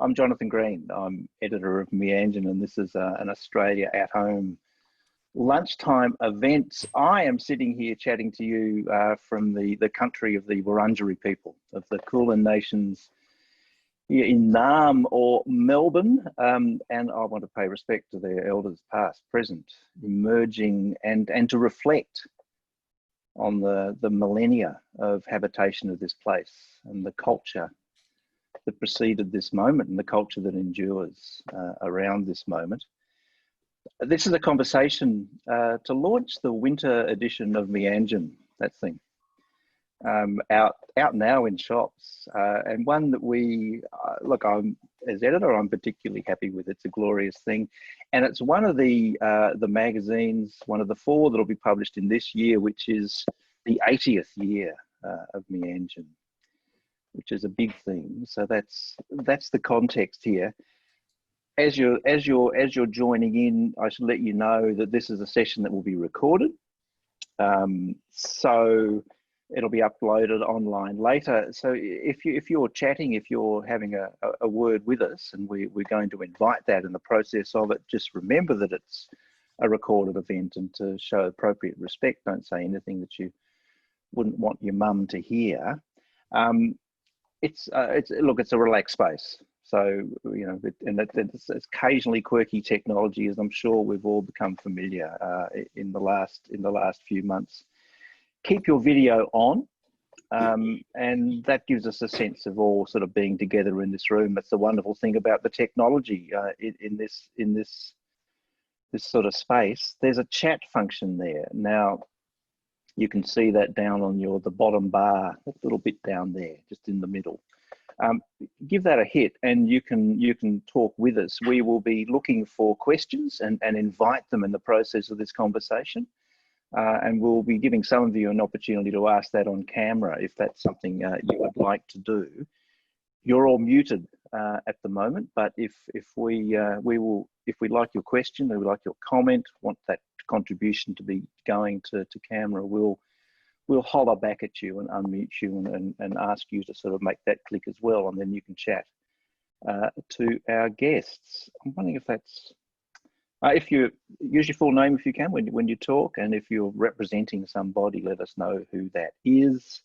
I'm Jonathan Green. I'm editor of Meanjin, and this is an Australia at Home lunchtime event. I am sitting here chatting to you from the country of the Wurundjeri people, of the Kulin Nations here in Naarm or Melbourne, and I want to pay respect to their elders past, present, emerging, and to reflect on the millennia of habitation of this place and the culture that preceded this moment and the culture that endures around this moment. This is a conversation to launch the winter edition of Meanjin, that thing, out now in shops, and one that we, look, as editor, I'm particularly happy with. It's a glorious thing, and it's one of the magazines, one of the 4 that'll be published in this year, which is the 80th year of Meanjin, which is a big thing. So that's the context here. As you're joining in, I should let you know that this is a session that will be recorded. So it'll be uploaded online later. So if you're chatting, if you're having a word with us, and we're going to invite that in the process of it, just remember that it's a recorded event, and to show appropriate respect, don't say anything that you wouldn't want your mum to hear. It's a relaxed space. So, you know, and it's occasionally quirky technology, as I'm sure we've all become familiar in the last few months. Keep your video on, and that gives us a sense of all sort of being together in this room. That's the wonderful thing about the technology in this sort of space. There's a chat function there. Now, you can see that down on the bottom bar, that little bit down there, just in the middle. Give that a hit, and you can talk with us. We will be looking for questions and invite them in the process of this conversation. And we'll be giving some of you an opportunity to ask that on camera if that's something you would like to do. You're all muted at the moment, but if we like your question, or we like your comment, want that contribution to be going to camera, we'll holler back at you and unmute you and ask you to sort of make that click as well, and then you can chat to our guests. I'm wondering if that's if you use your full name if you can when you talk, and if you're representing somebody, let us know who that is,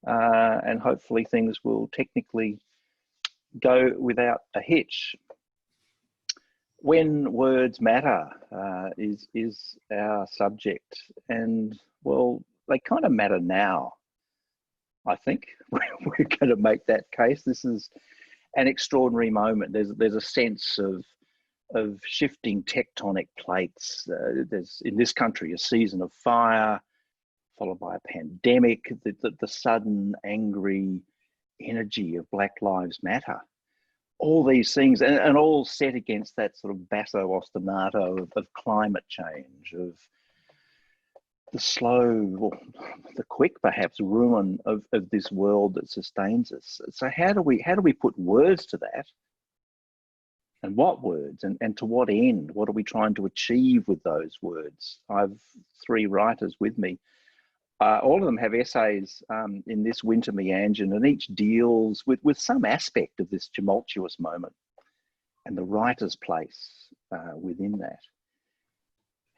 and hopefully things will technically go without a hitch. When words matter is our subject, and well, they kind of matter now. I think we're going to make that case. This is an extraordinary moment. There's a sense of shifting tectonic plates. There's, in this country, a season of fire, followed by a pandemic, the sudden angry energy of Black Lives Matter. All these things, and all set against that sort of basso ostinato of climate change, of the slow, the quick perhaps, ruin of this world that sustains us. So how do we put words to that? And what words, and to what end? What are we trying to achieve with those words? I've 3 writers with me. All of them have essays in this winter Meanjin, and each deals with some aspect of this tumultuous moment and the writer's place within that.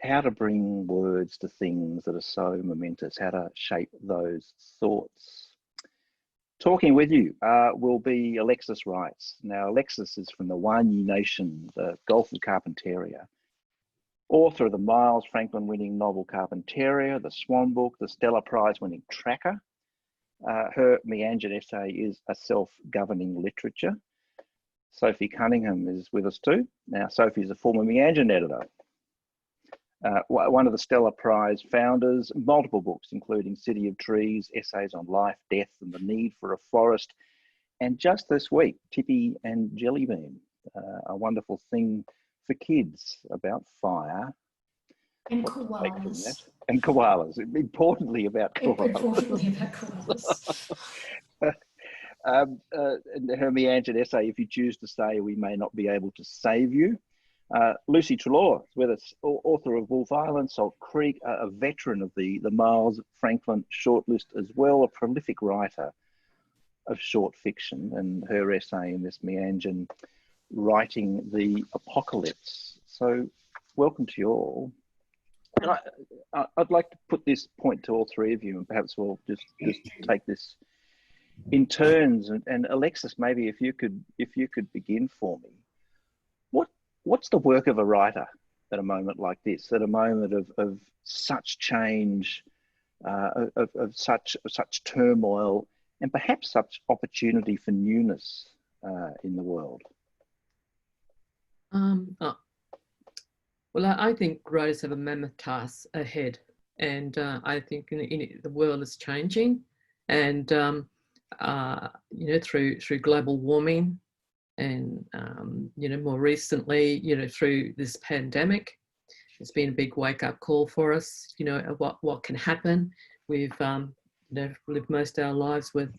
How to bring words to things that are so momentous, how to shape those thoughts. Talking with you will be Alexis Wright. Now, Alexis is from the Wanyi Nation, the Gulf of Carpentaria, author of the Miles Franklin winning novel Carpentaria, the Swan Book, the Stella Prize winning Tracker. Her Meanjin essay is A Self-Governing Literature. Sophie Cunningham is with us too. Now, Sophie is a former Meanjin editor. One of the Stella Prize founders, multiple books, including City of Trees, essays on life, death, and the need for a forest. And just this week, Tippy and Jellybean, a wonderful thing for kids about fire. And koalas. And koalas, importantly about koalas. Importantly about koalas. And her Meanjin essay, If You Choose to Stay, We May Not Be Able to Save You. Lucy Treloar is with us, author of Wolf Island, Salt Creek, a veteran of the Miles Franklin shortlist as well, a prolific writer short fiction, and her essay in this Meanjin, Writing the Apocalypse. So welcome to you all. And I'd like to put this point to all three of you, and perhaps we'll just take this in turns. And Alexis, maybe if you could begin for me. What's the work of a writer at a moment like this, at a moment of such change, of such turmoil, and perhaps such opportunity for newness in the world? Well, I think writers have a mammoth task ahead, and I think the world is changing, and you know, through global warming, and you know, more recently, you know, through this pandemic, it's been a big wake-up call for us. You know, what can happen. We've you know, lived most of our lives with,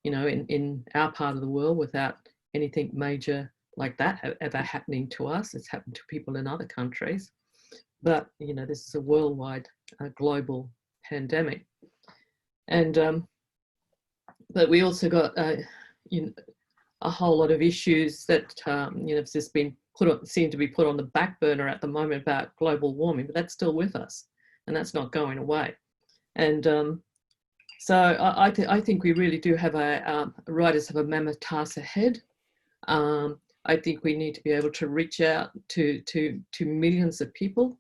you know, in our part of the world without anything major like that ever happening to us. It's happened to people in other countries, but you know, this is a worldwide, global pandemic, and but we also got you know, a whole lot of issues that you know, have just been seem to be put on the back burner at the moment about global warming, but that's still with us, and that's not going away. And so I think we really do have writers have a mammoth task ahead. I think we need to be able to reach out to millions of people,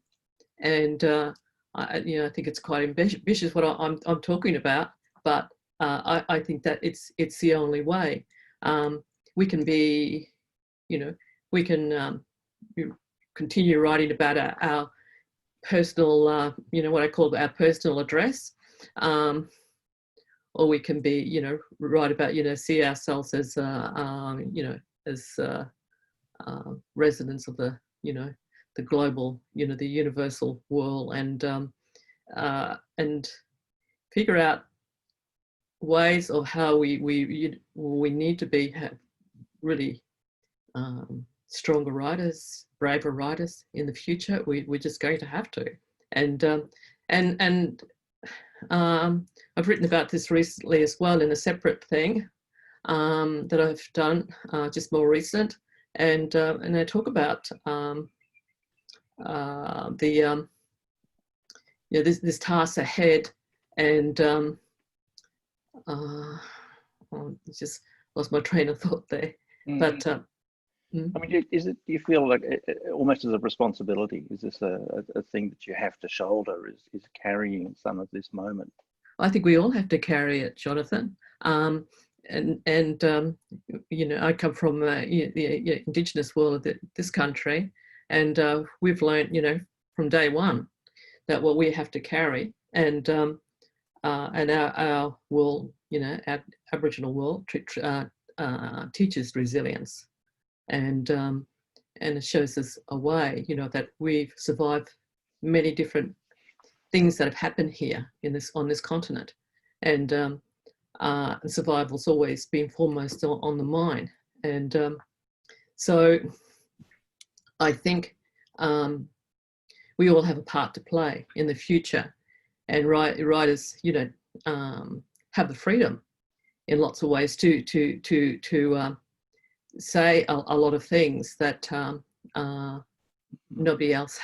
and you know, I think it's quite ambitious what I'm talking about, but I think that it's the only way. We can be, you know, we can continue writing about our personal, you know, what I call our personal address, or we can be, you know, write about, you know, see ourselves as, you know, as residents of the, you know, the global, you know, the universal world, and figure out ways of how we need to be really stronger writers, braver writers in the future. We're just going to have to, and I've written about this recently as well in a separate thing that I've done, just more recent, and I talk about the you know, this task ahead, and just lost my train of thought there. But I mean, is it? Do you feel like almost as a responsibility? Is this a thing that you have to shoulder? Is carrying some of this moment? I think we all have to carry it, Jonathan. And you know, I come from the Indigenous world of this country, and we've learned, you know, from day one that what we have to carry, and our world, you know, our Aboriginal world teaches resilience, and it shows us a way, you know, that we've survived many different things that have happened here on this continent, and survival's always been foremost on the mind, and so I think we all have a part to play in the future, and writers, you know, have the freedom in lots of ways to say a lot of things that nobody else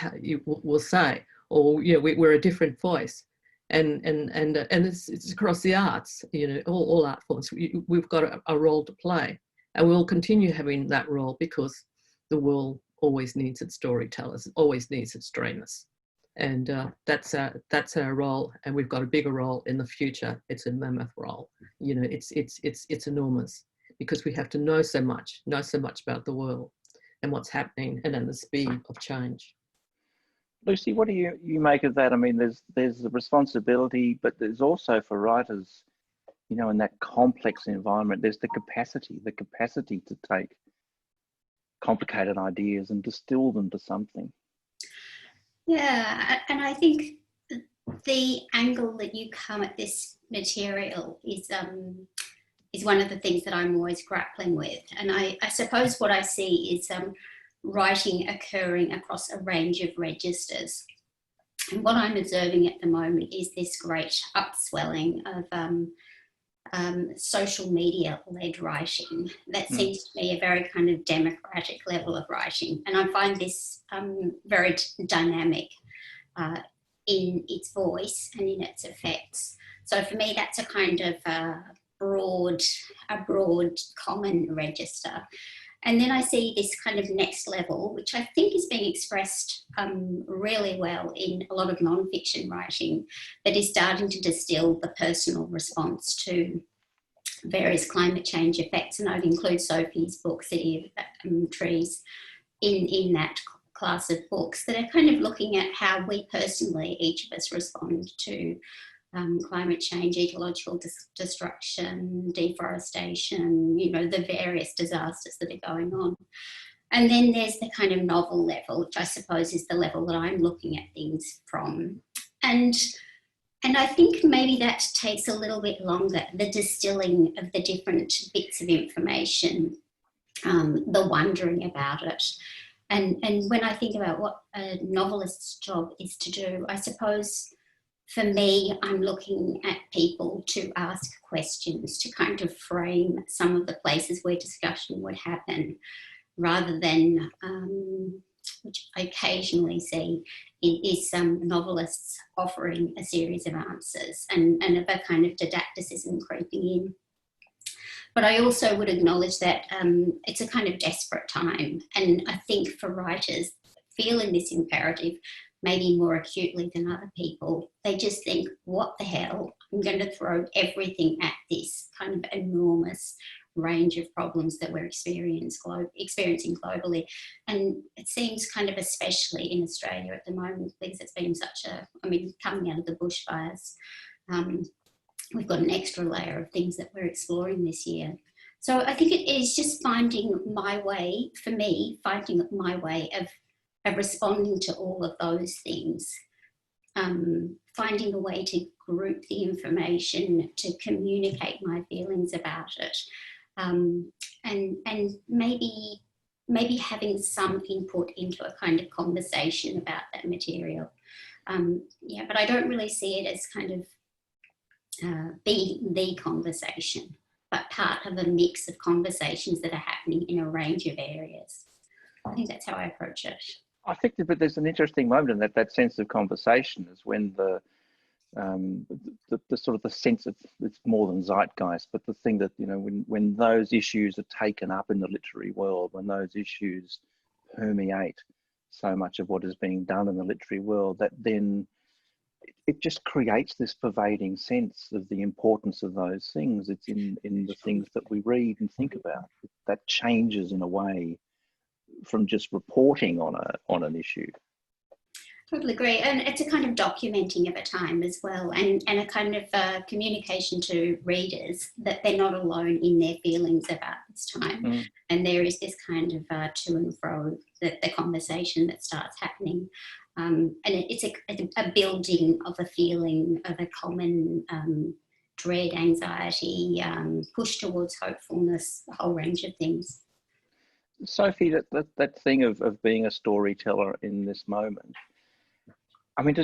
will say, or you know, we're a different voice, and it's across the arts, you know, all art forms. We've got a role to play, and we'll continue having that role because the world always needs its storytellers, always needs its dreamers, and that's our role, and we've got a bigger role in the future. It's a mammoth role, you know. It's enormous, because we have to know so much about the world and what's happening, and then the speed of change. Lucy, what do you make of that? I mean, there's the responsibility, but there's also, for writers, you know, in that complex environment, there's the capacity to take complicated ideas and distill them to something. Yeah, and I think the angle that you come at this material is one of the things that I'm always grappling with. And I suppose what I see is writing occurring across a range of registers. And what I'm observing at the moment is this great upswelling of social media-led writing. That seems to me a very kind of democratic level of writing. And I find this very dynamic in its voice and in its effects. So for me, that's a kind of broad common register. And then I see this kind of next level, which I think is being expressed really well in a lot of non-fiction writing, that is starting to distill the personal response to various climate change effects. And I'd include Sophie's book, City of Trees, in that class of books that are kind of looking at how we personally, each of us, respond to climate change, ecological destruction, deforestation, you know, the various disasters that are going on. And then there's the kind of novel level, which I suppose is the level that I'm looking at things from. And I think maybe that takes a little bit longer, the distilling of the different bits of information, the wondering about it. And when I think about what a novelist's job is to do, I suppose for me, I'm looking at people to ask questions, to kind of frame some of the places where discussion would happen, rather than, which I occasionally see, is some novelists offering a series of answers and of a kind of didacticism creeping in. But I also would acknowledge that it's a kind of desperate time. And I think for writers feeling this imperative, maybe more acutely than other people, they just think, what the hell? I'm going to throw everything at this kind of enormous range of problems that we're experiencing globally. And it seems kind of, especially in Australia at the moment, because it's been such a, I mean, coming out of the bushfires, we've got an extra layer of things that we're exploring this year. So I think it is just finding my way, for me, finding my way of responding to all of those things, finding a way to group the information, to communicate my feelings about it, and maybe having some input into a kind of conversation about that material. Yeah, but I don't really see it as kind of being the conversation, but part of a mix of conversations that are happening in a range of areas. I think that's how I approach it. I think that there's an interesting moment in that sense of conversation is when the sort of the sense of, it's more than zeitgeist, but the thing that, you know, when those issues are taken up in the literary world, when those issues permeate so much of what is being done in the literary world, that then it just creates this pervading sense of the importance of those things. It's in the things that we read and think about. That changes in a way from just reporting on an issue. Totally agree. And it's a kind of documenting of a time as well, and a kind of communication to readers that they're not alone in their feelings about this time. And there is this kind of to and fro, the conversation that starts happening. And it's a building of a feeling of a common dread, anxiety, push towards hopefulness, a whole range of things. Sophie, that thing of being a storyteller in this moment, I mean,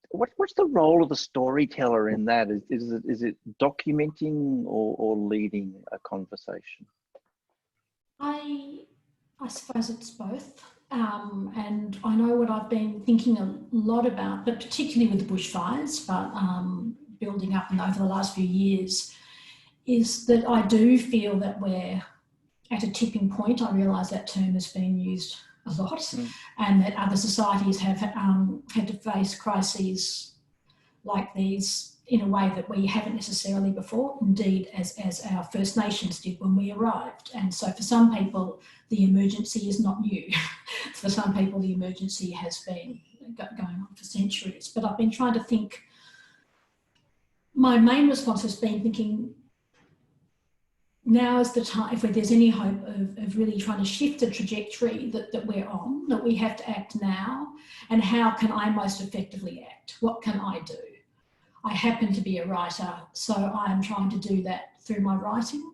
what's the role of the storyteller in that? Is it documenting or leading a conversation? I suppose it's both. And I know what I've been thinking a lot about, but particularly with the bushfires, but building up and over the last few years, is that I do feel that we're at a tipping point. I realise that term has been used a lot, and that other societies have had to face crises like these in a way that we haven't necessarily before, indeed as our First Nations did when we arrived. And so for some people, the emergency is not new. For some people, the emergency has been going on for centuries. But I've been trying to think, my main response has been thinking, now is the time, if there's any hope of really trying to shift the trajectory that we're on, that we have to act now, and how can I most effectively act? What can I do? I happen to be a writer, so I'm trying to do that through my writing.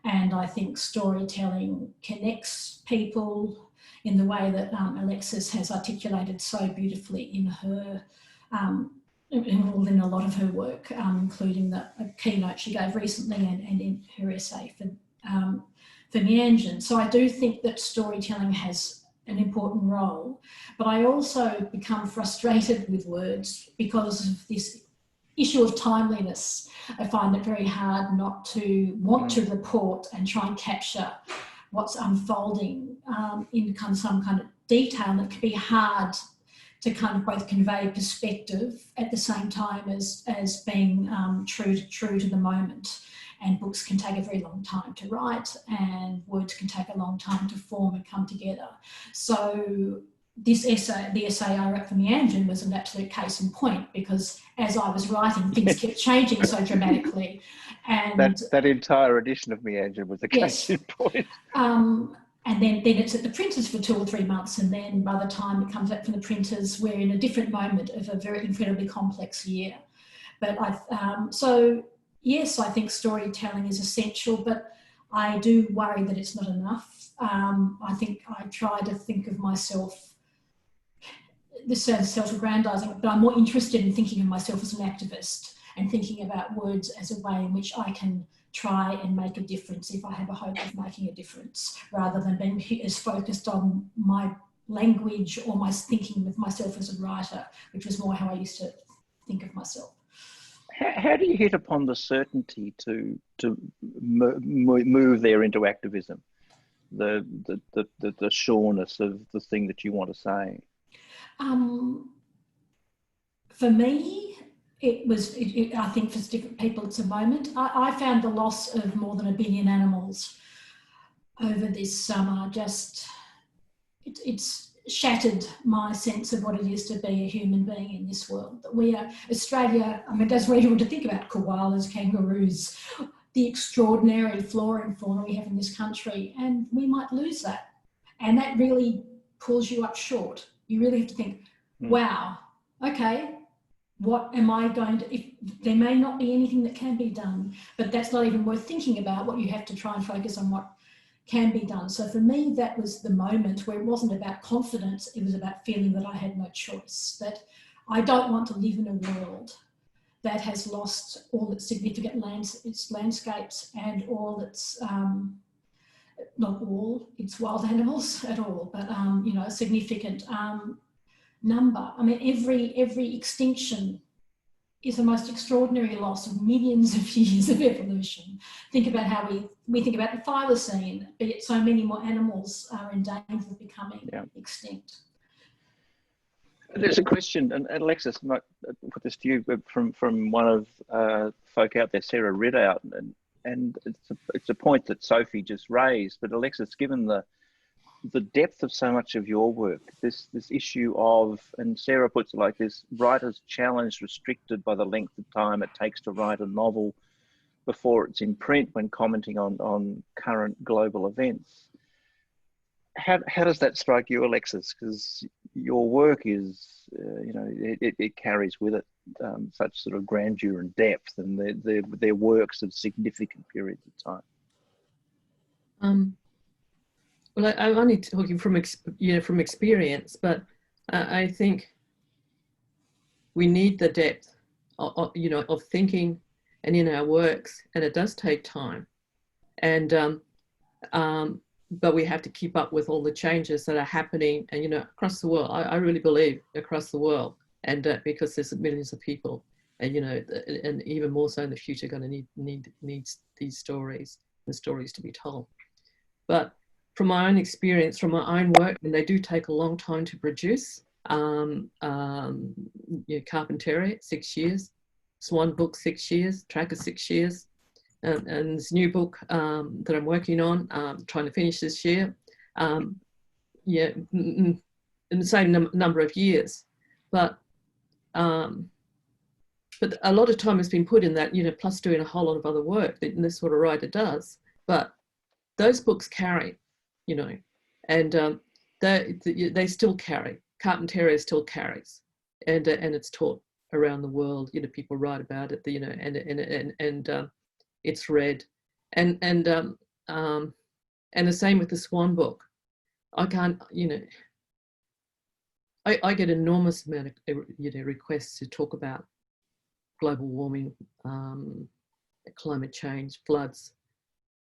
And I think storytelling connects people in the way that Alexis has articulated so beautifully in her involved in a lot of her work, including a keynote she gave recently and in her essay for Meanjin. So I do think that storytelling has an important role, but I also become frustrated with words because of this issue of timeliness. I find it very hard not to want to report and try and capture what's unfolding in kind of some kind of detail. That can be hard to kind of both convey perspective at the same time as being true to the moment. And books can take a very long time to write, and words can take a long time to form and come together. So this essay, the essay I wrote for Meanjin, was an absolute case in point, because as I was writing, things kept changing so dramatically. And that entire edition of Meanjin was a case in point. And then it's at the printers for 2 or 3 months, and then by the time it comes out from the printers, we're in a different moment of a very incredibly complex year. But so yes, I think storytelling is essential, but I do worry that it's not enough. I think I try to think of myself, this sounds self-aggrandising, but I'm more interested in thinking of myself as an activist and thinking about words as a way in which I can try and make a difference if I have a hope of making a difference, rather than being as focused on my language or my thinking of myself as a writer, which was more how I used to think of myself. How do you hit upon the certainty to move there into activism, the sureness of the thing that you want to say? For me, I think for different people it's a moment. I found the loss of more than 1 billion animals over this summer it's shattered my sense of what it is to be a human being in this world. That we are Australia, I mean, it does really want to think about koalas, kangaroos, the extraordinary flora and fauna we have in this country, and we might lose that. And that really pulls you up short. You really have to think, wow, okay, what am I going to, if there may not be anything that can be done, but that's not even worth thinking about. What you have to try and focus on what can be done. So for me, that was the moment where it wasn't about confidence, it was about feeling that I had no choice, that I don't want to live in a world that has lost all its significant its landscapes and all its, not all its wild animals at all, but a significant number. I mean, every extinction is the most extraordinary loss of millions of years of evolution. Think about how we think about the thylacine, but yet so many more animals are in danger of becoming extinct. There's a question, and Alexis, I might put this to you, from one of folk out there, Sarah Ridout, and it's a point that Sophie just raised. But Alexis, given the depth of so much of your work, this issue of, and Sarah puts it like this, writers challenged, restricted by the length of time it takes to write a novel before it's in print, when commenting on current global events. How does that strike you, Alexis? Because your work is, it carries with it such sort of grandeur and depth, and they're works of significant periods of time. Well, I'm only talking from experience, but I think we need the depth of thinking and in our works, and it does take time, and but we have to keep up with all the changes that are happening, and across the world. I really believe across the world, and because there's millions of people, and and even more so in the future, going to need these stories and stories to be told, but. From my own experience, from my own work, and they do take a long time to produce. Carpentary, 6 years, Swan book, 6 years, Tracker, 6 years, and this new book that I'm working on, trying to finish this year, in the same number of years, but a lot of time has been put in that, plus doing a whole lot of other work that this sort of writer does, but those books carry. And they still carry. Carpentary still carries, and it's taught around the world. People write about it. And it's read, and the same with the Swan book. I can't. I get enormous amount of requests to talk about global warming, climate change, floods,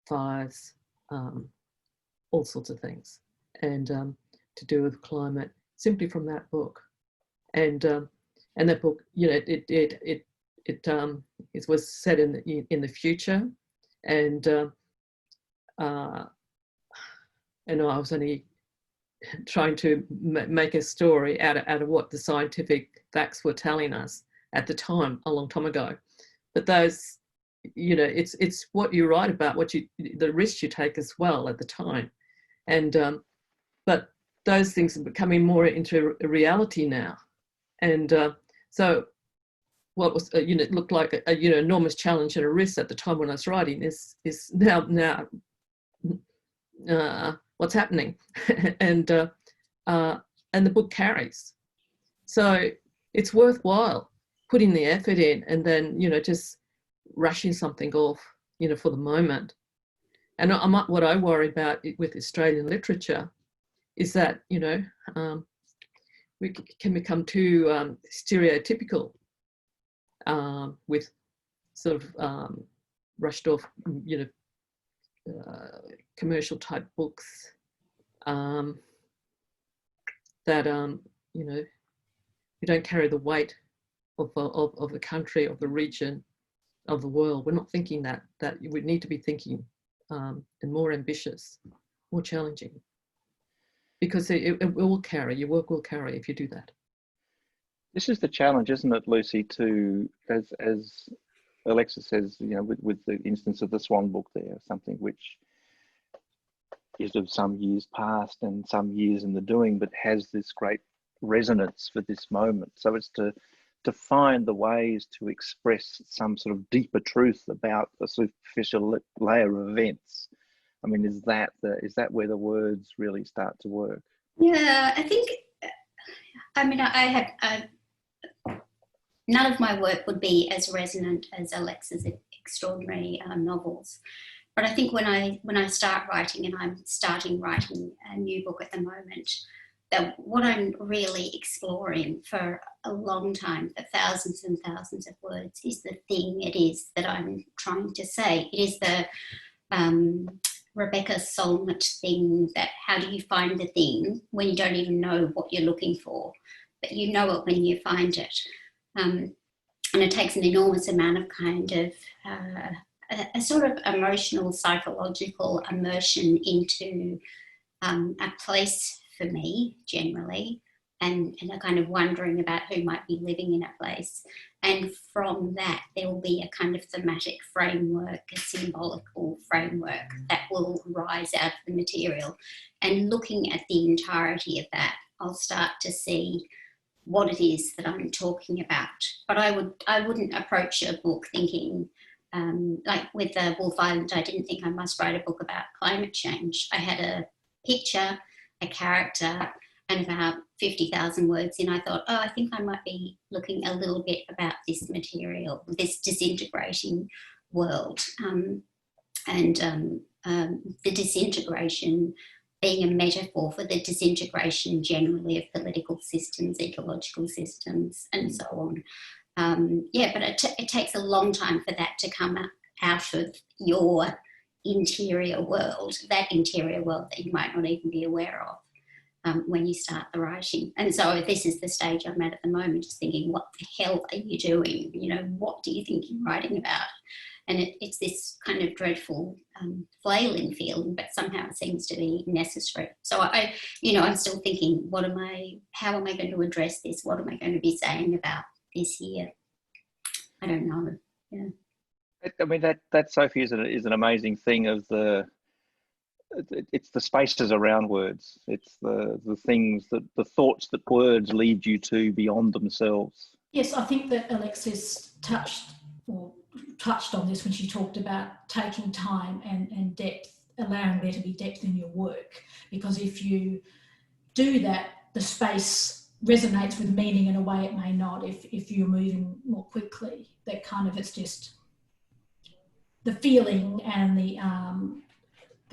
fires, all sorts of things, and to do with climate, simply from that book. And that book, you know, it was set in the future, and I was only trying to make a story out of what the scientific facts were telling us at the time, a long time ago. But those, you know, it's what you write about, the risks you take as well at the time, and but those things are becoming more into reality now, and so what was you know, looked like a you know, enormous challenge and a risk at the time when I was writing is now what's happening. And the book carries, so it's worthwhile putting the effort in, and then, you know, just rushing something off, you know, for the moment. And what I worry about with Australian literature is that, you know, we can become too stereotypical with sort of rushed off, you know, commercial type books that you know, we don't carry the weight of the country, of the region, of the world. We're not thinking that we need to be thinking and more ambitious, more challenging, because it will carry, your work will carry if you do that. This is the challenge, isn't it, Lucy, to, as Alexis says, you know, with the instance of the Swan book there, something which is of some years past and some years in the doing, but has this great resonance for this moment. So it's to find the ways to express some sort of deeper truth about a superficial layer of events. I mean, is that where the words really start to work? Yeah, I think, I mean, none of my work would be as resonant as Alexis' extraordinary novels. But I think when I start writing, and I'm starting writing a new book at the moment, that what I'm really exploring for a long time, for thousands and thousands of words, is the thing it is that I'm trying to say. It is the Rebecca Solnit thing, that how do you find the thing when you don't even know what you're looking for, but you know it when you find it. And it takes an enormous amount of kind of a sort of emotional, psychological immersion into a place for me generally, and a kind of wondering about who might be living in a place. And from that, there will be a kind of thematic framework, a symbolical framework that will rise out of the material. And looking at the entirety of that, I'll start to see what it is that I'm talking about. But I wouldn't approach a book thinking, like with Wolf Island, I didn't think I must write a book about climate change. I had a picture, a character, and about 50,000 words in, I thought, oh, I think I might be looking a little bit about this material, this disintegrating world, and the disintegration being a metaphor for the disintegration generally of political systems, ecological systems, and so on. Yeah, but it takes a long time for that to come out of your interior world, that interior world that you might not even be aware of when you start the writing. And so this is the stage I'm at the moment, just thinking, what the hell are you doing? You know, what do you think you're writing about? And it's this kind of dreadful flailing feeling, but somehow it seems to be necessary. So I'm still thinking, how am I going to address this? What am I going to be saying about this here? I don't know. Yeah. I mean, that Sophie is an amazing thing of it's the spaces around words. It's the things the thoughts that words lead you to beyond themselves. Yes, I think that Alexis touched on this when she talked about taking time and depth, allowing there to be depth in your work. Because if you do that, the space resonates with meaning in a way it may not if you're moving more quickly. That kind of, it's just the feeling and the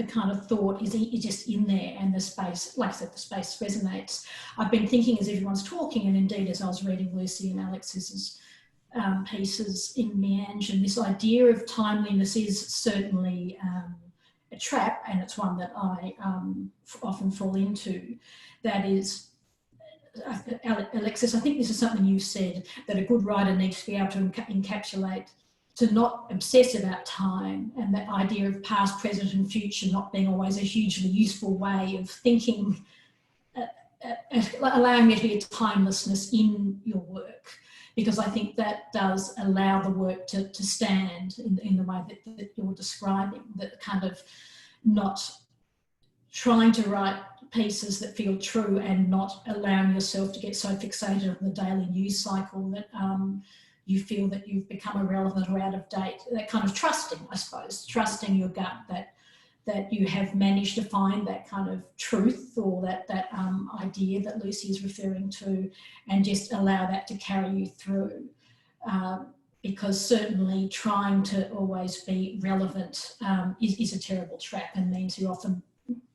kind of thought is just in there, and the space, like I said, the space resonates. I've been thinking as everyone's talking, and indeed as I was reading Lucy and Alexis's pieces in Meanjin. This idea of timeliness is certainly a trap, and it's one that I often fall into. That is, Alexis, I think this is something you said, that a good writer needs to be able to encapsulate, to not obsess about time, and that idea of past, present and future not being always a hugely useful way of thinking, allowing there to be a timelessness in your work, because I think that does allow the work to stand in the way that you're describing, that kind of not trying to write pieces that feel true and not allowing yourself to get so fixated on the daily news cycle that you feel that you've become irrelevant or out of date. That kind of trusting, I suppose, trusting your gut that you have managed to find that kind of truth, or that idea that Lucy is referring to, and just allow that to carry you through. Because certainly trying to always be relevant is a terrible trap, and means you're often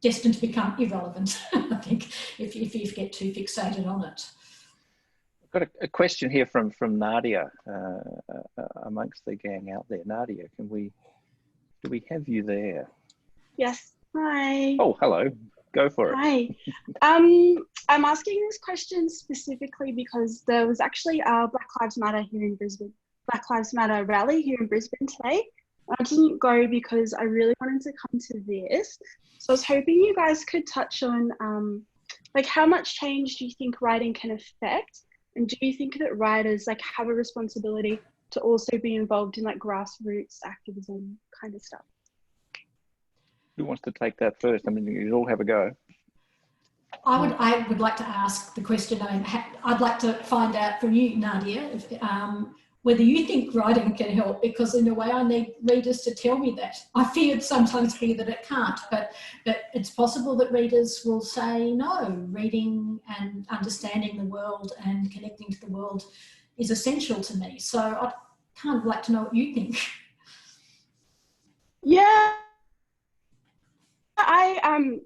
destined to become irrelevant, I think, if you get too fixated on it. I've got a question here from Nadia amongst the gang out there. Nadia, do we have you there? Yes. Hi. Oh, hello. Go for it. Hi. I'm asking this question specifically because there was actually a Black Lives Matter rally here in Brisbane today. I didn't go because I really wanted to come to this. So I was hoping you guys could touch on like how much change do you think writing can affect? And do you think that writers like have a responsibility to also be involved in like grassroots activism kind of stuff? Who wants to take that first? I mean, you all have a go. I would like to ask the question. I'd like to find out from you, Nadia, whether you think writing can help, because in a way I need readers to tell me that. I sometimes fear that it can't, but it's possible that readers will say, no, reading and understanding the world and connecting to the world is essential to me. So I'd kind of like to know what you think. Yeah, I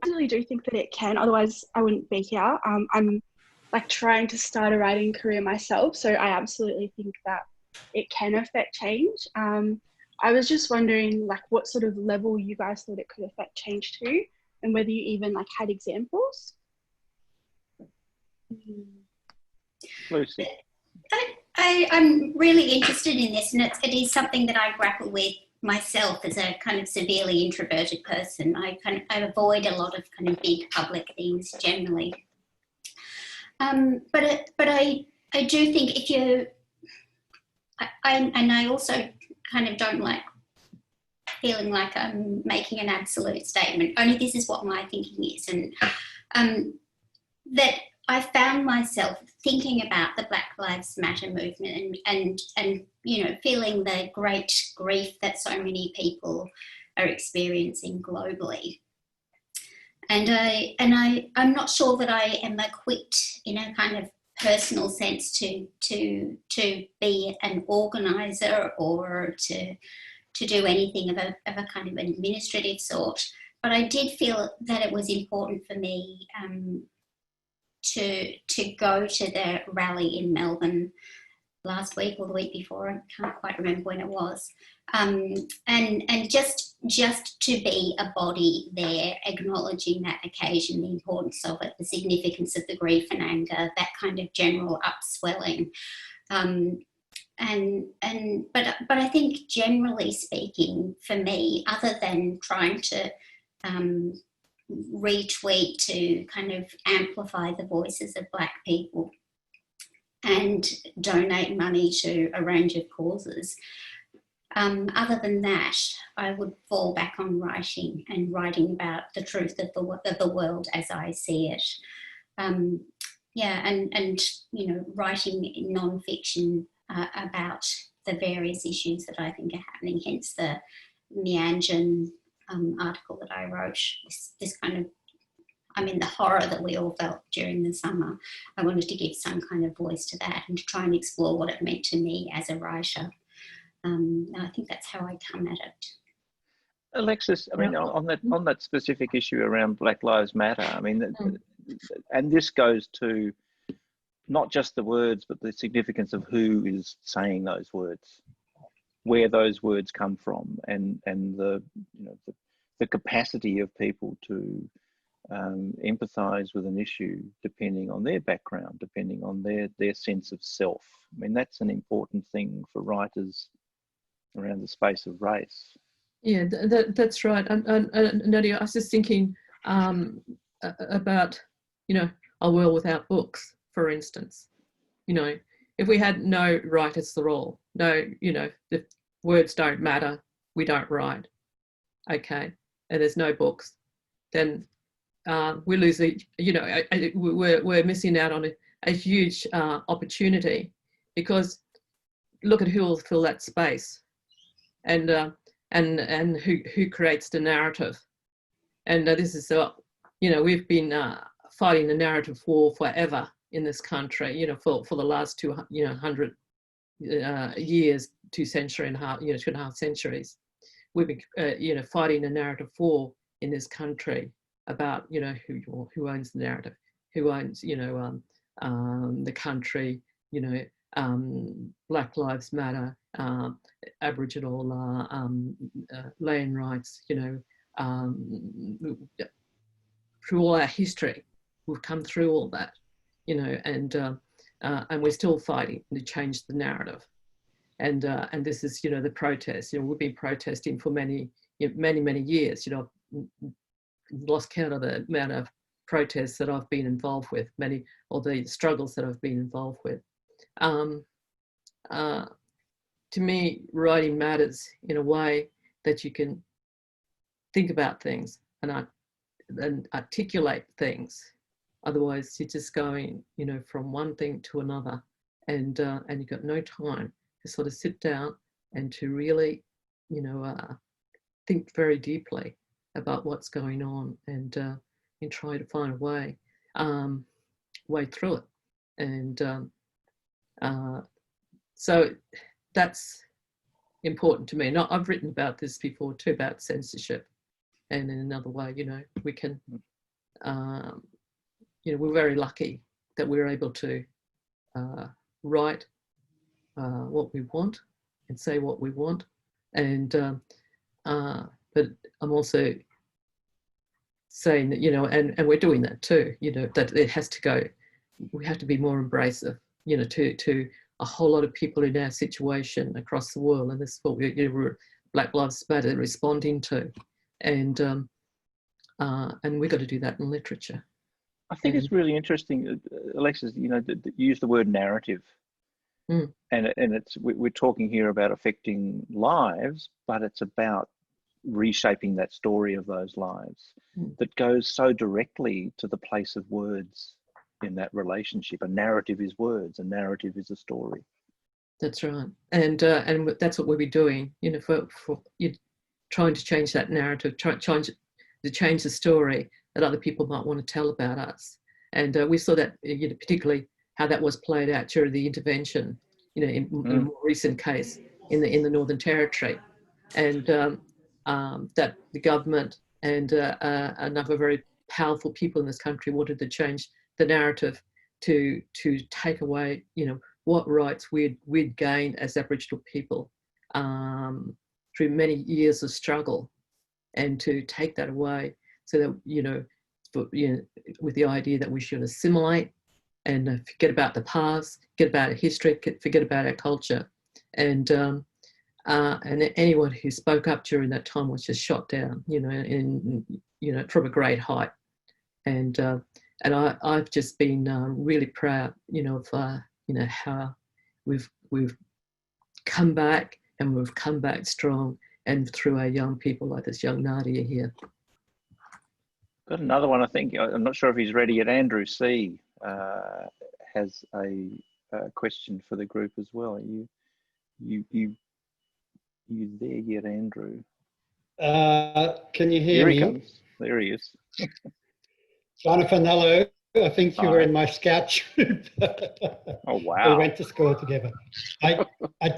really do think that it can, otherwise I wouldn't be here. I'm like trying to start a writing career myself, so I absolutely think that it can affect change. I was just wondering like what sort of level you guys thought it could affect change to, and whether you even like had examples. Lucy. I'm really interested in this, and it is something that I grapple with myself as a kind of severely introverted person. I avoid a lot of kind of big public things generally. But I do think if you, and I also kind of don't like feeling like I'm making an absolute statement, only this is what my thinking is, and that I found myself thinking about the Black Lives Matter movement and you know, feeling the great grief that so many people are experiencing globally. And I'm not sure that I am equipped in a kind of personal sense to be an organizer or to do anything of a kind of administrative sort. But I did feel that it was important for me to go to the rally in Melbourne last week or the week before, I can't quite remember when it was, and just to be a body there, acknowledging that occasion, the importance of it, the significance of the grief and anger, that kind of general upswelling, but I think generally speaking, for me, other than trying to retweet to kind of amplify the voices of Black people and donate money to a range of causes. Other than that, I would fall back on writing and writing about the truth of the world as I see it. Yeah, and you know, writing non-fiction about the various issues that I think are happening, hence the Meanjin article that I wrote, this kind of, I mean, the horror that we all felt during the summer. I wanted to give some kind of voice to that and to try and explore what it meant to me as a writer. And I think that's how I come at it. Alexis, I mean, on that specific issue around Black Lives Matter, I mean, and this goes to not just the words, but the significance of who is saying those words, where those words come from, and the the capacity of people to empathise with an issue depending on their background, depending on their sense of self. I mean, that's an important thing for writers around the space of race. Yeah, that's right. And Nadia, I was just thinking about, a world without books, for instance. If we had no writers at all, no, the words don't matter, we don't write, okay, and there's no books, then we lose we're missing out on a huge opportunity, because look at who will fill that space, and who creates the narrative. And this is we've been fighting the narrative war forever in this country, for the last 200 years, 2.5 centuries. We've been fighting the narrative war in this country about who owns the narrative, who owns the country, Black Lives Matter, Aboriginal land rights, through all our history, we've come through all that, and we're still fighting to change the narrative. And this is, the protest. We've been protesting for many years. Lost count of the amount of protests that I've been involved with, or the struggles that I've been involved with. To me, writing matters in a way that you can think about things and articulate things. Otherwise, you're just going, from one thing to another, and you've got no time to sort of sit down and to really, think very deeply about what's going on, and try to find a way through it. And so that's important to me. And I've written about this before too, about censorship. And in another way, we can, we're very lucky that we're able to write what we want and say what we want. And but I'm also saying that, and we're doing that too, that it has to go, we have to be more embracive, to a whole lot of people in our situation across the world. And this is what we're Black Lives Matter responding to. And we've got to do that in literature. I think it's really interesting, Alexis, you use the word narrative. And we're talking here about affecting lives, but it's about reshaping that story of those lives that goes so directly to the place of words in that relationship. A narrative is words, a narrative is a story. That's right. And that's what we'll be doing, for trying to change that narrative, trying to change the story that other people might want to tell about us. And we saw that, particularly how that was played out during the intervention, in a more recent case in the Northern Territory, and that the government and a number of very powerful people in this country wanted to change the narrative to take away, what rights we'd gained as Aboriginal people through many years of struggle, and to take that away, so that with the idea that we should assimilate and forget about the past, forget about our history, forget about our culture, and anyone who spoke up during that time was just shot down, from a great height. And I've just been really proud, of how we've come back, and we've come back strong, and through our young people like this young Nadia here. Got another one, I think. I'm not sure if he's ready yet. Andrew C. Has a question for the group as well. Are you there yet, Andrew? Can you hear me? Here he comes. There he is. Jonathan, hello. I think you were in my scout troop. Oh wow! We went to school together. I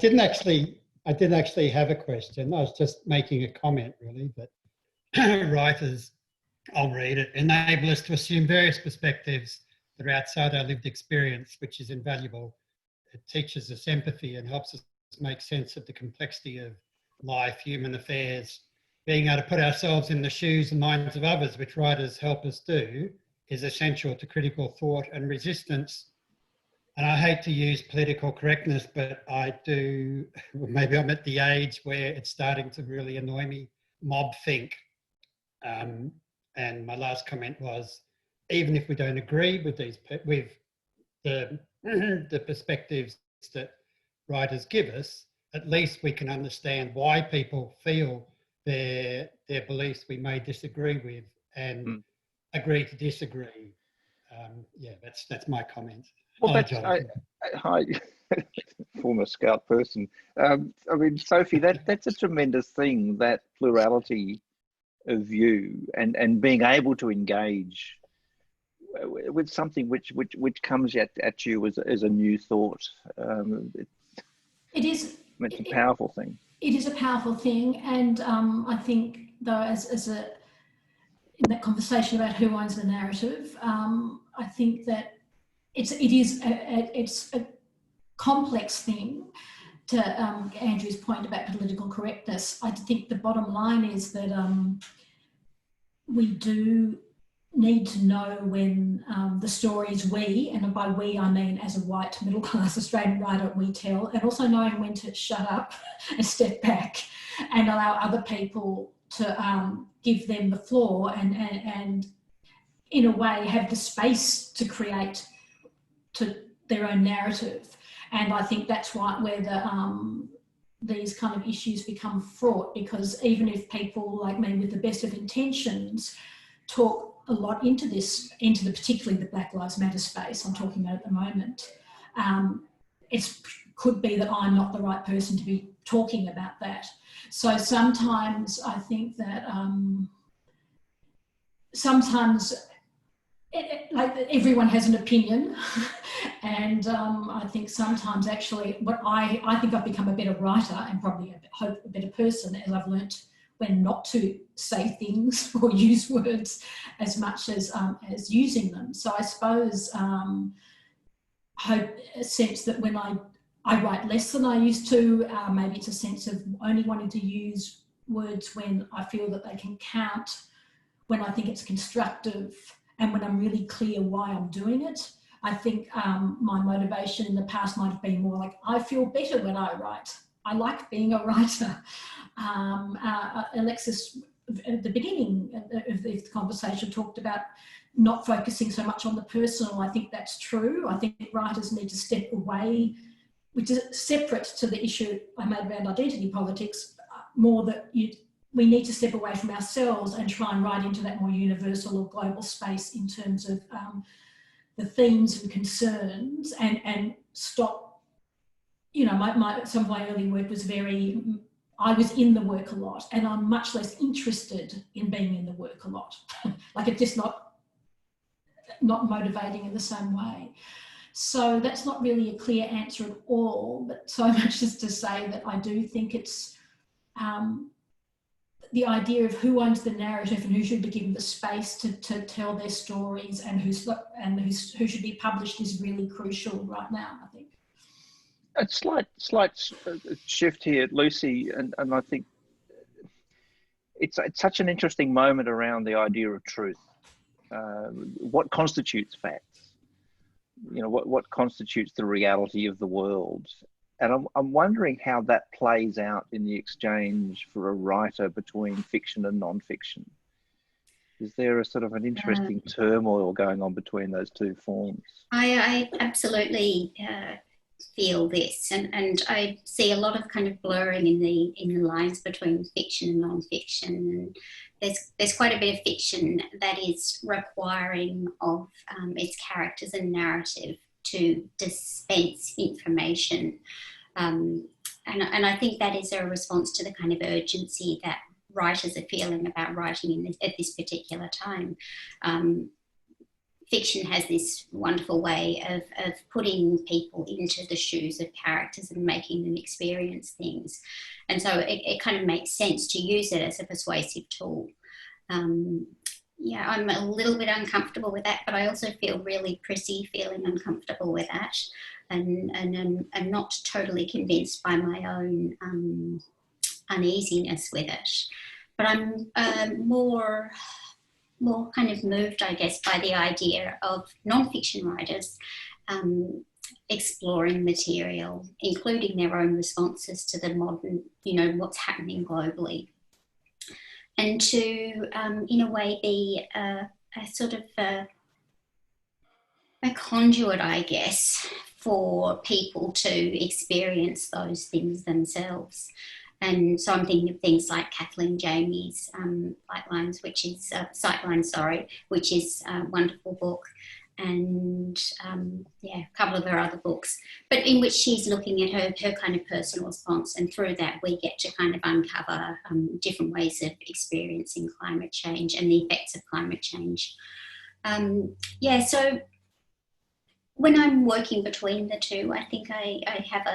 didn't actually have a question. I was just making a comment, really. But writers, I'll read it, enable us to assume various perspectives that are outside our lived experience, which is invaluable. It teaches us empathy and helps us make sense of the complexity of life, human affairs. Being able to put ourselves in the shoes and minds of others, which writers help us do, is essential to critical thought and resistance. And I hate to use political correctness, but I do, maybe I'm at the age where it's starting to really annoy me, mob think. And my last comment was, even if we don't agree with the perspectives that writers give us, at least we can understand why people feel their beliefs we may disagree with and agree to disagree. Yeah, that's my comment. Well, hi, former Scout person. I mean, Sophie, that's a tremendous thing, that plurality of view and being able to engage with something which comes at you as a new thought. It is. It's a powerful thing. It is a powerful thing, and I think, though, in that conversation about who owns the narrative, I think that it's a complex thing. To Andrew's point about political correctness, I think the bottom line is that we do need to know when the stories we, and by we I mean as a white middle class Australian writer, we tell, and also knowing when to shut up and step back and allow other people to give them the floor and in a way have the space to create to their own narrative. And I think that's where these kind of issues become fraught, because even if people like me with the best of intentions talk a lot into particularly the Black Lives Matter space I'm talking about at the moment, it could be that I'm not the right person to be talking about that. So sometimes I think that like everyone has an opinion, and I think sometimes actually I think I've become a better writer and probably a better person as I've learnt when not to say things or use words as much as using them. So I suppose hope a sense that when I write less than I used to, maybe it's a sense of only wanting to use words when I feel that they can count, when I think it's constructive, and when I'm really clear why I'm doing it. I think my motivation in the past might have been more like, I feel better when I write. I like being a writer. Alexis, at the beginning of the conversation, talked about not focusing so much on the personal. I think that's true. I think writers need to step away, which is separate to the issue I made around identity politics, more that we need to step away from ourselves and try and write into that more universal or global space in terms of the themes and concerns, and stop. You know, some of my early work was I was in the work a lot, and I'm much less interested in being in the work a lot. Like it's just not motivating in the same way. So that's not really a clear answer at all, but so much as to say that I do think it's the idea of who owns the narrative and who should be given the space to tell their stories and who should be published is really crucial right now, I think. A slight shift here, Lucy, and I think it's such an interesting moment around the idea of truth. What constitutes facts? You know, what constitutes the reality of the world? And I'm wondering how that plays out in the exchange for a writer between fiction and non-fiction. Is there a sort of an interesting turmoil going on between those two forms? I absolutely feel this, and I see a lot of kind of blurring in the lines between fiction and non-fiction. And there's quite a bit of fiction that is requiring of its characters and narrative to dispense information, and I think that is a response to the kind of urgency that writers are feeling about writing at this particular time. Fiction has this wonderful way of putting people into the shoes of characters and making them experience things. And so it kind of makes sense to use it as a persuasive tool. yeah, I'm a little bit uncomfortable with that, but I also feel really prissy feeling uncomfortable with that, and I'm not totally convinced by my own uneasiness with it. But I'm more kind of moved, I guess, by the idea of non-fiction writers exploring material, including their own responses to the modern, what's happening globally. And to, in a way, be a sort of a conduit, I guess, for people to experience those things themselves. And so I'm thinking of things like Kathleen Jamie's Sightlines, which is a wonderful book, and a couple of her other books, but in which she's looking at her kind of personal response, and through that we get to kind of uncover different ways of experiencing climate change and the effects of climate change. So when I'm working between the two, I think I have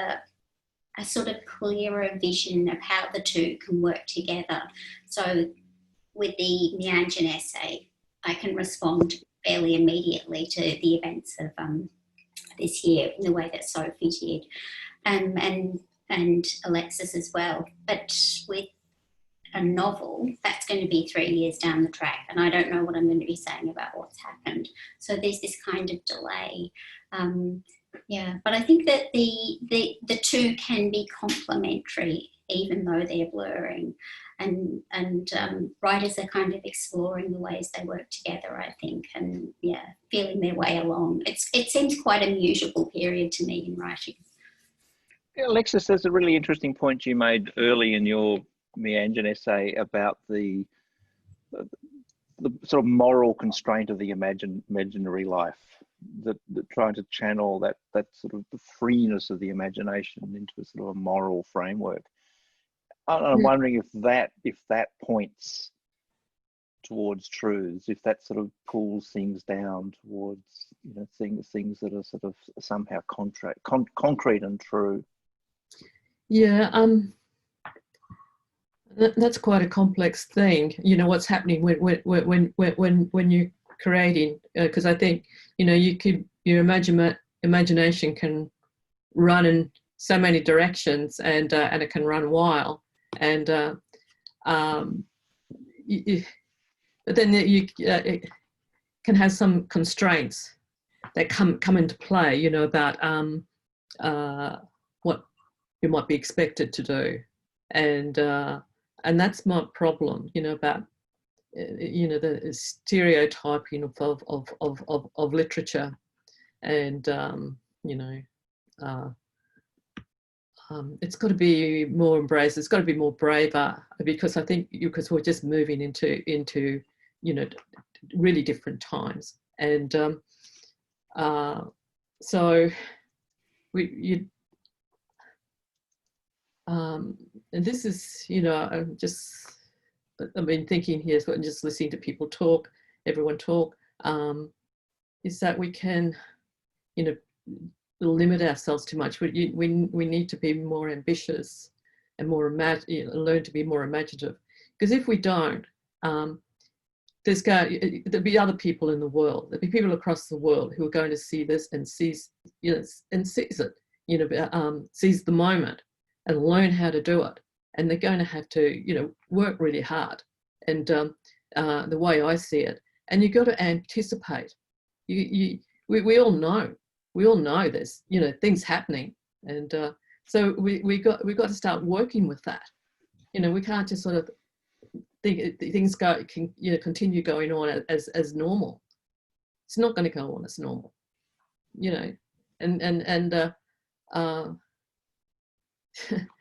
a sort of clearer vision of how the two can work together. So with the Meanjin essay, I can respond fairly immediately to the events of this year in the way that Sophie did, and Alexis as well. But with a novel, that's going to be 3 years down the track, and I don't know what I'm going to be saying about what's happened. So there's this kind of delay. But I think that the two can be complementary, even though they're blurring, and writers are kind of exploring the ways they work together, I think, and feeling their way along. It seems quite a mutable period to me in writing. Alexis, there's a really interesting point you made early in your Meanjin essay about the sort of moral constraint of the imaginary life, that trying to channel that sort of the freeness of the imagination into a sort of a moral framework. I'm wondering if that points towards truths, if that sort of pulls things down towards things that are sort of somehow concrete and true. That's quite a complex thing. What's happening when you're creating, because I think your imagination can run in so many directions, and it can run wild, and but then it can have some constraints that come into play, about what you might be expected to do, and that's my problem, about the stereotyping of literature, and it's got to be more embraced. It's got to be more braver, because I think because we're just moving into really different times, and so and this is I've been thinking here, and just listening to people talk, everyone talk, is that we can limit ourselves too much. We need to be more ambitious and more learn to be more imaginative, because if we don't, there'll be other people in the world. There'll be people across the world who are going to see this and sees it, sees the moment and learn how to do it, and they're going to have to work really hard. And the way I see it, and you've got to anticipate. We all know. We all know there's things happening, and so we got to start working with that. We can't just sort of think things continue going on as normal. It's not going to go on as normal, and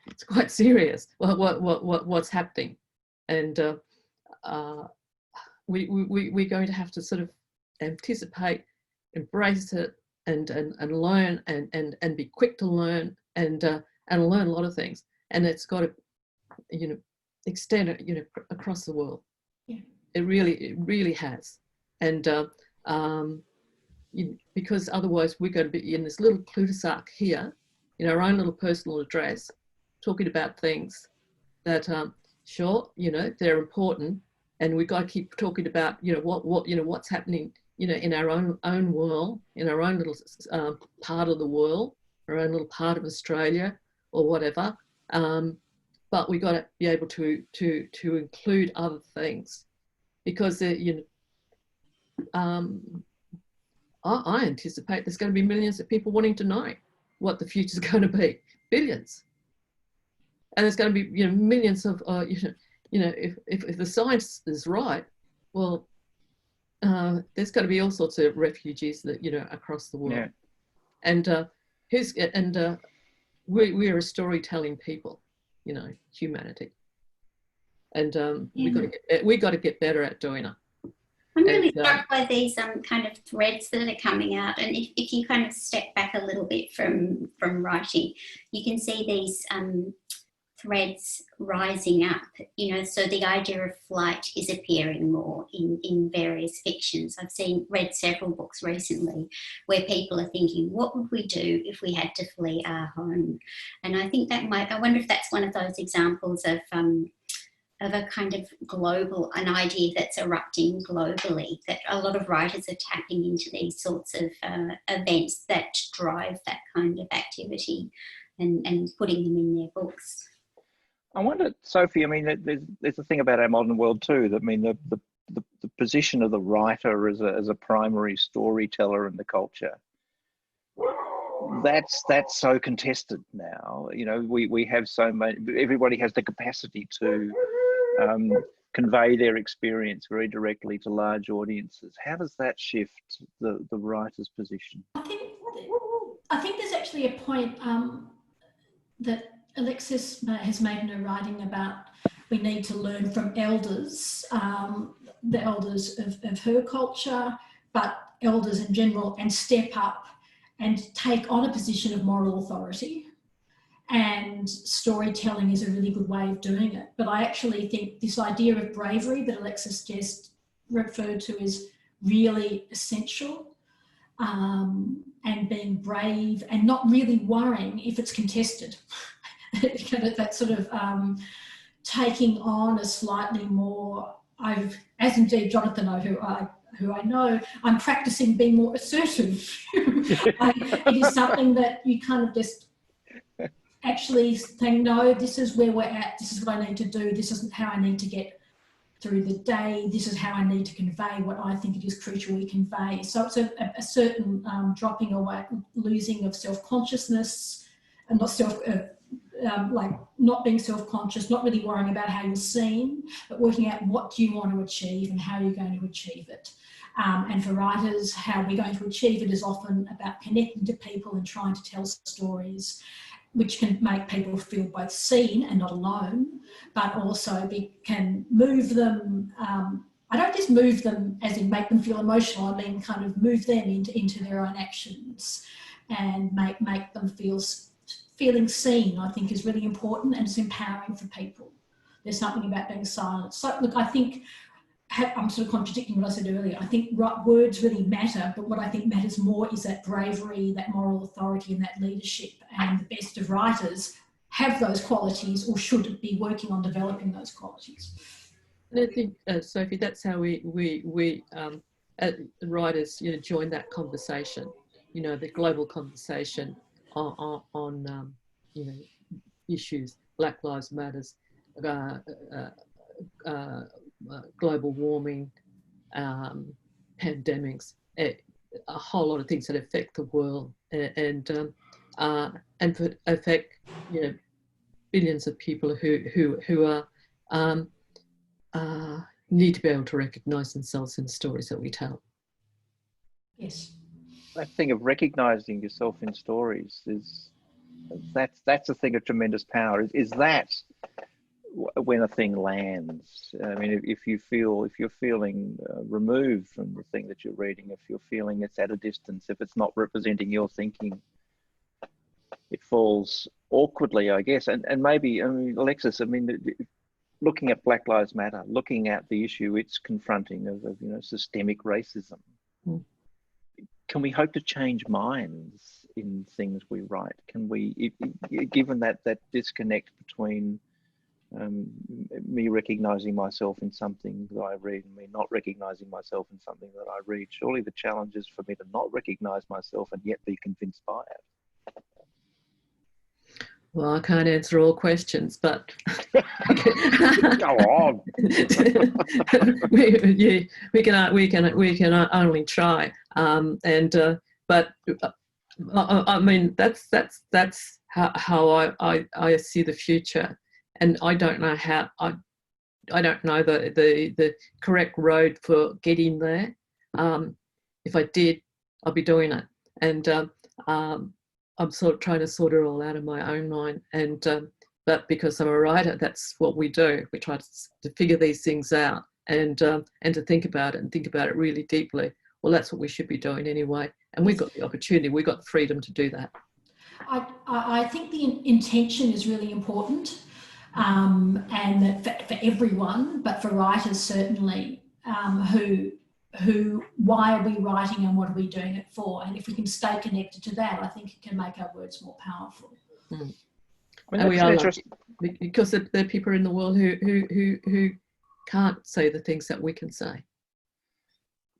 it's quite serious what's happening, and we're going to have to sort of anticipate, embrace it, and learn, and be quick to learn, and learn a lot of things, and it's got to extend across the world. It really has, and because otherwise we're going to be in this little cul-de-sac here, our own little personal address, talking about things that sure they're important, and we've got to keep talking about, you know, what's happening, you know, in our own world, in our own little part of the world, our own little part of Australia or whatever. But we got to be able to include other things, because you know, I anticipate there's going to be millions of people wanting to know what the future is going to be, billions, and there's going to be, you know, millions of you know, if the science is right, well, there's going to be all sorts of refugees that, you know, across the world, yeah. And we're a storytelling people, you know, humanity, and we got to get better at doing it. I'm really struck by these kind of threads that are coming out, and if you kind of step back a little bit from writing, you can see these threads rising up, you know. So the idea of flight is appearing more in various fictions. I've read several books recently where people are thinking, what would we do if we had to flee our home? And I think that I wonder if that's one of those examples of a kind of an idea that's erupting globally, that a lot of writers are tapping into these sorts of events that drive that kind of activity and putting them in their books. I wonder, Sophie, I mean, there's a thing about our modern world too, that, I mean, the position of the writer as a primary storyteller in the culture, that's so contested now. You know, we have so many, everybody has the capacity to convey their experience very directly to large audiences. How does that shift the writer's position? I think there's actually a point that Alexis has made in her writing about we need to learn from elders, the elders of her culture, but elders in general, and step up and take on a position of moral authority. And storytelling is a really good way of doing it. But I actually think this idea of bravery that Alexis just referred to is really essential, and being brave and not really worrying if it's contested. That sort of taking on a slightly more, as indeed Jonathan, who I know, I'm practicing being more assertive. It is something that you kind of just actually saying, no, this is where we're at, this is what I need to do, this isn't how I need to get through the day, this is how I need to convey what I think it is crucial we convey. So it's a certain dropping away, losing of self-consciousness, and not being self-conscious, not really worrying about how you're seen, but working out what you want to achieve and how you're going to achieve it. And for writers, how we're going to achieve it is often about connecting to people and trying to tell stories which can make people feel both seen and not alone, but also can move them. I don't just move them as in make them feel emotional, I mean kind of move them into their own actions and make them feeling seen, I think is really important, and it's empowering for people. There's something about being silent. So look, I think, I'm sort of contradicting what I said earlier. I think words really matter, but what I think matters more is that bravery, that moral authority and that leadership, and the best of writers have those qualities or should be working on developing those qualities. And I think, Sophie, that's how we writers, you know, join that conversation, you know, the global conversation on you know, issues, Black Lives Matters, global warming, pandemics, a whole lot of things that affect the world and affect, you know, billions of people who are need to be able to recognise themselves in the stories that we tell. Yes. That thing of recognising yourself in stories that's a thing of tremendous power. Is that when a thing lands? I mean, if you're feeling removed from the thing that you're reading, if you're feeling it's at a distance, if it's not representing your thinking, it falls awkwardly, I guess. And maybe, I mean, Alexis, I mean, looking at Black Lives Matter, looking at the issue it's confronting of you know, systemic racism, can we hope to change minds in things we write? Can we, given that disconnect between me recognizing myself in something that I read and me not recognizing myself in something that I read. Surely the challenge is for me to not recognize myself and yet be convinced by it. Well, I can't answer all questions, but Go on. we can only try. But I mean, that's how I see the future, and I don't know how. I don't know the correct road for getting there. If I did, I'll be doing it, and I'm sort of trying to sort it all out in my own mind. And but because I'm a writer, that's what we do. We try to figure these things out and to think about it and think about it really deeply. Well, that's what we should be doing anyway. And we've got the opportunity, we've got the freedom to do that. I think the intention is really important, and that for everyone, but for writers certainly, why are we writing and what are we doing it for? And if we can stay connected to that, I think it can make our words more powerful. Mm. And we are lucky, because there are people in the world who can't say the things that we can say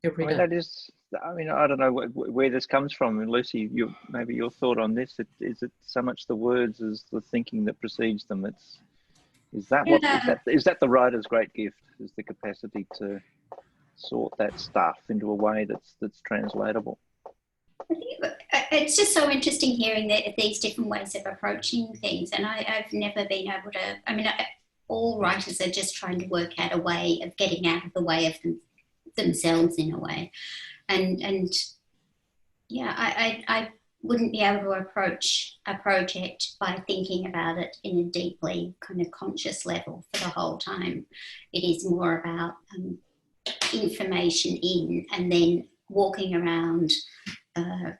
every day. That is, I don't know where this comes from. And Lucy, maybe your thought on this, is it so much the words as the thinking that precedes them? Is that the writer's great gift, is the capacity to sort that stuff into a way that's translatable? I think it's just so interesting hearing these different ways of approaching things, and I've never been able to. All writers are just trying to work out a way of getting out of the way of themselves in a way, and yeah, I wouldn't be able to approach a project by thinking about it in a deeply kind of conscious level for the whole time. It is more about information in, and then walking around,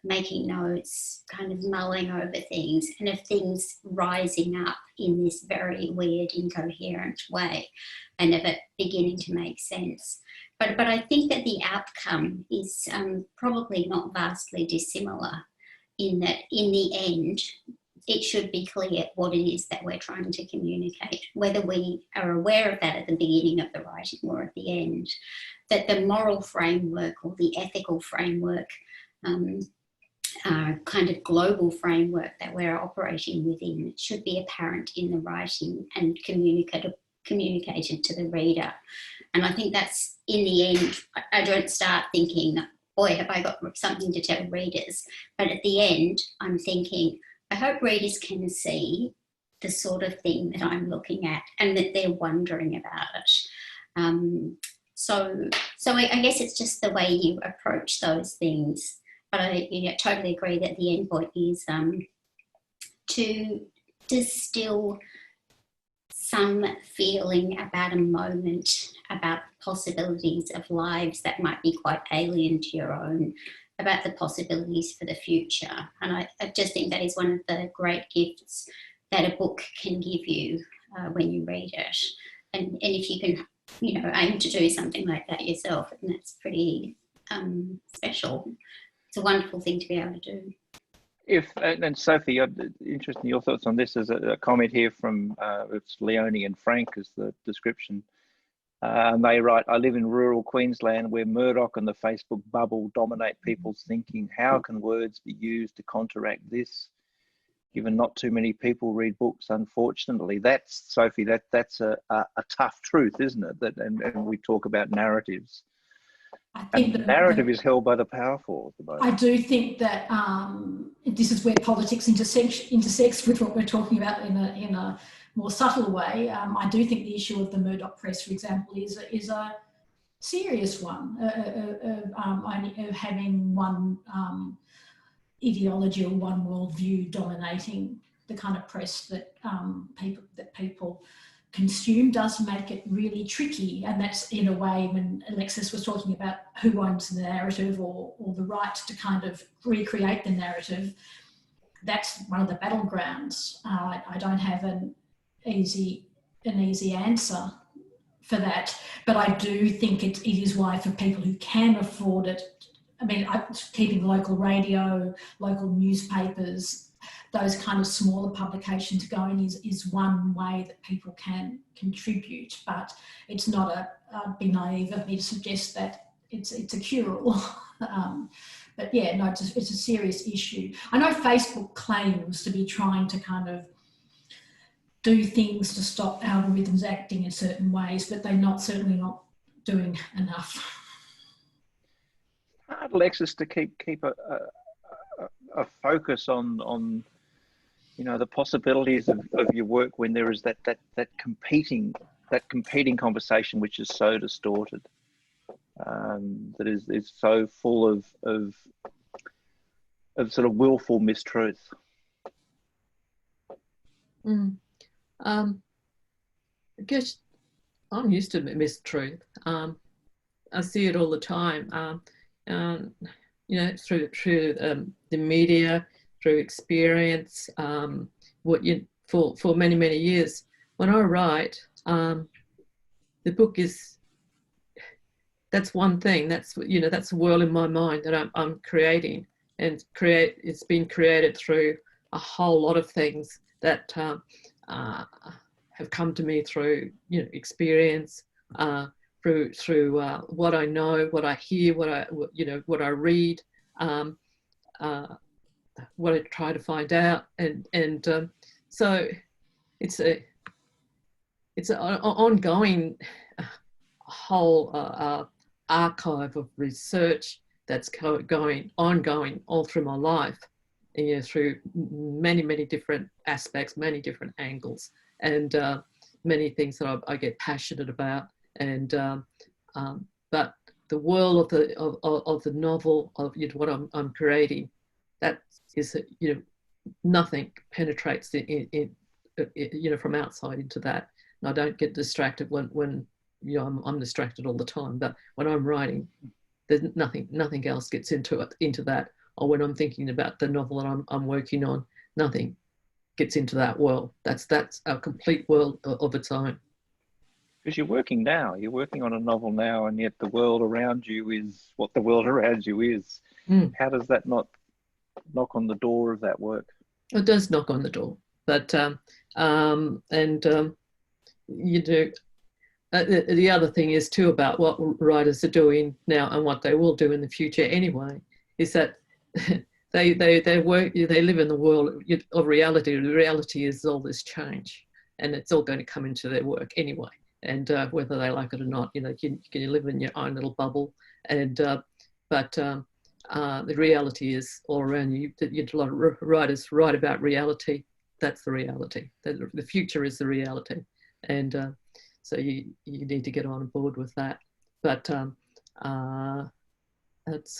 making notes, kind of mulling over things, and of things rising up in this very weird, incoherent way, and of it beginning to make sense. But I think that the outcome is probably not vastly dissimilar, in that in the end, it should be clear what it is that we're trying to communicate, whether we are aware of that at the beginning of the writing or at the end, that the moral framework or the ethical framework, kind of global framework that we're operating within should be apparent in the writing and communicated to the reader. And I think that's, in the end, I don't start thinking, boy, have I got something to tell readers. But at the end, I'm thinking, I hope readers can see the sort of thing that I'm looking at and that they're wondering about it. So I guess it's just the way you approach those things. But I totally agree that the end point is to distill some feeling about a moment, about possibilities of lives that might be quite alien to your own, about the possibilities for the future. And I just think that is one of the great gifts that a book can give you when you read it. And if you can, aim to do something like that yourself, and that's pretty special. It's a wonderful thing to be able to do. And Sophie, interested in your thoughts on this. There's a comment here from it's Leonie and Frank is the description. And they write, I live in rural Queensland where Murdoch and the Facebook bubble dominate people's thinking. How can words be used to counteract this? Given not too many people read books, unfortunately. That's, Sophie, that's a tough truth, isn't it? And we talk about narratives. I think the narrative is held by the powerful at the moment. I do think that this is where politics intersects with what we're talking about in a more subtle way. I do think the issue of the Murdoch press, for example, is a serious one of having one ideology or one worldview dominating the kind of press that people consume. Does make it really tricky, and that's in a way when Alexis was talking about who owns the narrative or the right to kind of recreate the narrative. That's one of the battlegrounds. I don't have an easy answer for that, but I do think it is why for people who can afford it, keeping local radio, local newspapers, those kind of smaller publications going is one way that people can contribute, but it's not I'd be naive of me to suggest that it's a cure-all. But yeah, no, it's a serious issue. I know Facebook claims to be trying to kind of do things to stop algorithms acting in certain ways, but they're certainly not doing enough. Hard, Alexis, to keep a focus on the possibilities of your work when there is that competing conversation which is so distorted, that is so full of sort of willful mistruth. I guess I'm used to mistruth. I see it all the time. Through the media, through experience. For many years, when I write, the book that's one thing. That's that's a world in my mind that I'm creating, and it's been created through a whole lot of things that have come to me through experience, through what I know, what I hear, what I read, what I try to find out, and so it's an ongoing whole archive of research that's ongoing all through my life, through many different aspects, many different angles, and many things that I get passionate about. And but the world of the novel, of what I'm creating, that is nothing penetrates in from outside into that. And I don't get distracted when I'm distracted all the time. But when I'm writing, there's nothing else gets into that. Or when I'm thinking about the novel that I'm working on, nothing gets into that world. That's a complete world of its own. Because you're working on a novel now, and yet the world around you is what the world around you is. How does that not knock on the door of that work? It does knock on the door, but the other thing is too about what writers are doing now and what they will do in the future anyway, is that they live in the world of reality. The reality is all this change, and it's all going to come into their work anyway. And whether they like it or not, you live in your own little bubble. And but the reality is all around you. A lot of writers write about reality. That's the reality. The future is the reality, and so you need to get on board with that. But that's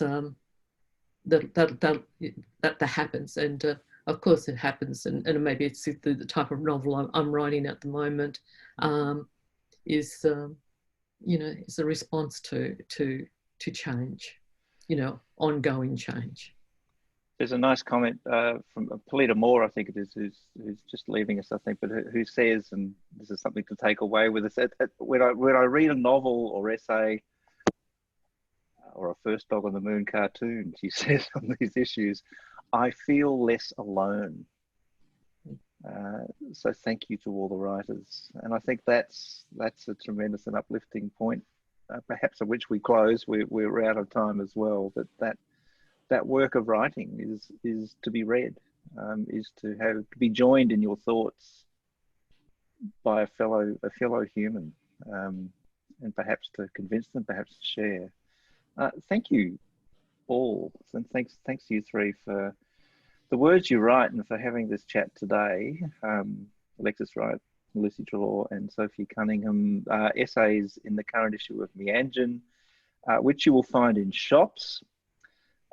that happens, and of course it happens, and maybe it's the type of novel I'm writing at the moment. Is is a response to change, ongoing change. There's a nice comment from Polita Moore, I think it is, who's just leaving us, I think, but who says, and this is something to take away with us, when I read a novel or essay or a First Dog on the Moon cartoon, she says on these issues, I feel less alone. So thank you to all the writers, and I think that's a tremendous and uplifting point, perhaps at which we close. We're out of time as well, but that work of writing is to be read, is to be joined in your thoughts by a fellow human, and perhaps to convince them, perhaps to share. Thank you all, and thanks to you three for the words you write and for having this chat today. Alexis Wright, Lucy Treloar, and Sophie Cunningham, essays in the current issue of Meanjin, which you will find in shops.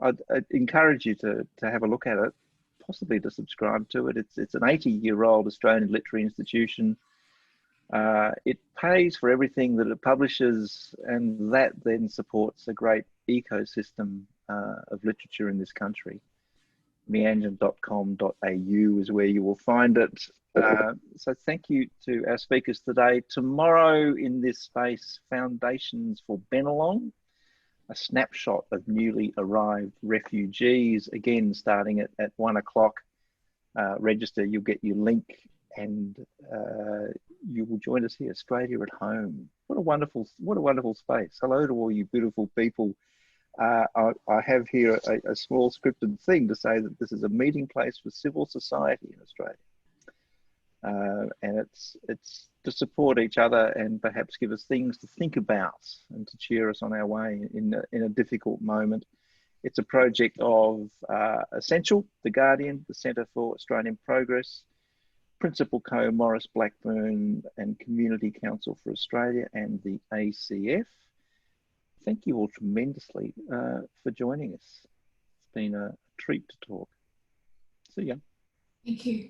I'd encourage you to have a look at it, possibly to subscribe to it. It's an 80-year-old Australian literary institution. It pays for everything that it publishes, and that then supports a great ecosystem of literature in this country. Meanjin.com.au is where you will find it. So thank you to our speakers today. Tomorrow in this space, Foundations for Bennelong, a snapshot of newly arrived refugees, again starting at 1 o'clock. register, you'll get your link, and you will join us here, Australia at Home. What a wonderful space. Hello to all you beautiful people. I have here a small scripted thing to say that this is a meeting place for civil society in Australia. And it's to support each other and perhaps give us things to think about and to cheer us on our way in a difficult moment. It's a project of Essential, The Guardian, the Centre for Australian Progress, Principal Co. Morris Blackburn and Community Council for Australia, and the ACF. Thank you all tremendously for joining us. It's been a treat to talk. See ya. Thank you.